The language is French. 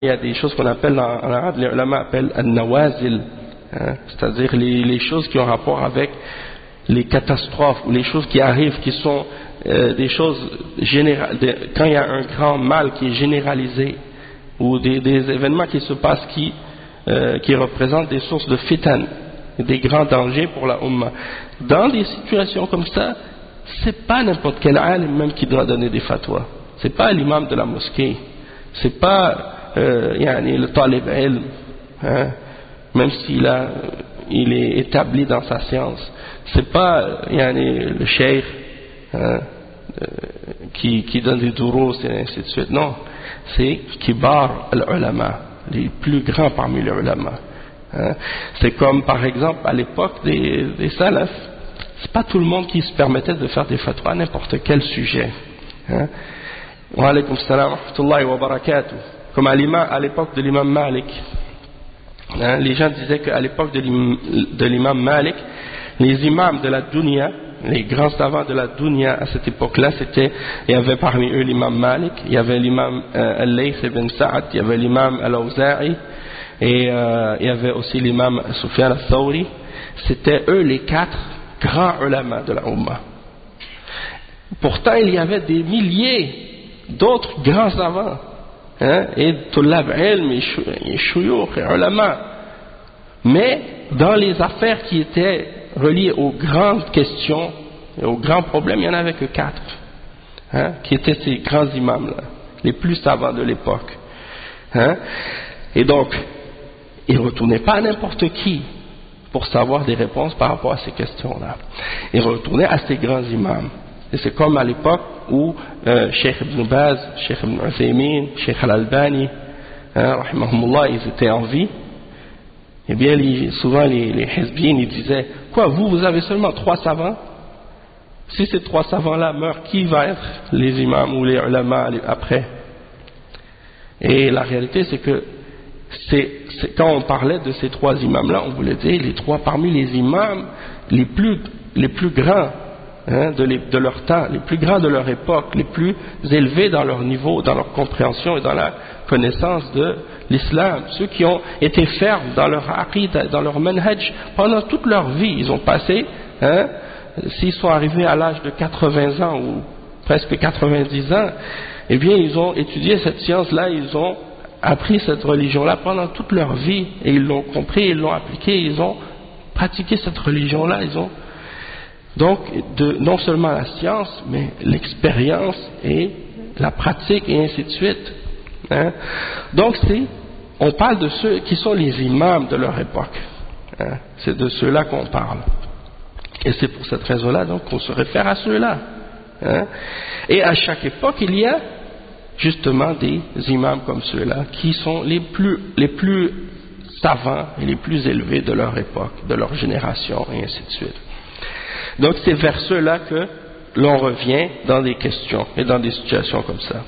il y a des choses qu'on appelle en arabe, les ulama appellent al-nawazil, hein, c'est-à-dire les choses qui ont rapport avec les catastrophes ou les choses qui arrivent, qui sont des choses générales, quand il y a un grand mal qui est généralisé, ou des événements qui se passent qui représentent des sources de fitan, des grands dangers pour la Ummah. Dans des situations comme ça, c'est pas n'importe quel alim même qui doit donner des fatwas. C'est pas l'imam de la mosquée. C'est pas le talib ilm, hein, même s'il est établi dans sa science. C'est pas le cheikh, hein, qui donne des durous et ainsi de suite. Non, c'est kibar al-ulama, les plus grands parmi les ulama. Hein. C'est comme par exemple à l'époque des salafs, c'est pas tout le monde qui se permettait de faire des fatwas à n'importe quel sujet. Hein. Wa alaykum salam wa rahmatullahi wa barakatuh. Comme à l'époque de l'imam Malik, hein, les gens disaient qu'à l'époque de l'imam Malik, les imams de la dunya, les grands savants de la dunya à cette époque-là, il y avait parmi eux l'imam Malik, il y avait l'imam al-Layth ibn Sa'ad, il y avait l'imam al-Awza'i, et il y avait aussi l'imam Sufyan al-Thawri. C'était eux les 4 grands ulama de la Ummah. Pourtant, il y avait des milliers d'autres grands savants, hein, et tullab ilm, et shuyukh, et ulama. Mais dans les affaires qui étaient reliées aux grandes questions et aux grands problèmes, il n'y en avait que 4, hein, qui étaient ces grands imams-là, les plus savants de l'époque. Hein. Et donc, ils ne retournaient pas à n'importe qui pour savoir des réponses par rapport à ces questions-là. Ils retournaient à ces grands imams. Et c'est comme à l'époque où Cheikh Ibn Baz, Cheikh Ibn Uthaymin, Cheikh Al-Albani, hein, rahimahumullah, ils étaient en vie. Eh bien, souvent les hizbiyin, ils disaient, quoi, vous avez seulement 3 savants? Si ces 3 savants-là meurent, qui va être les imams ou les ulama après? Et la réalité, c'est que quand on parlait de ces 3 imams-là, on voulait dire les 3 parmi les imams les plus grands, hein, de leur temps, les plus grands de leur époque, les plus élevés dans leur niveau, dans leur compréhension et dans la connaissance de l'islam, ceux qui ont été fermes dans leur aqid, dans leur manhaj pendant toute leur vie. Ils ont passé, hein, s'ils sont arrivés à l'âge de 80 ans ou presque 90 ans, eh bien ils ont étudié cette science-là, ils ont appris cette religion-là pendant toute leur vie, et ils l'ont compris, ils l'ont appliqué, ils ont pratiqué cette religion-là, ils ont donc non seulement la science, mais l'expérience et la pratique et ainsi de suite. Hein. Donc on parle de ceux qui sont les imams de leur époque. Hein. C'est de ceux-là qu'on parle. Et c'est pour cette raison-là donc qu'on se réfère à ceux-là. Hein. Et à chaque époque, il y a justement des imams comme ceux-là qui sont les plus savants et les plus élevés de leur époque, de leur génération et ainsi de suite. Donc c'est vers ceux-là que l'on revient dans des questions et dans des situations comme ça.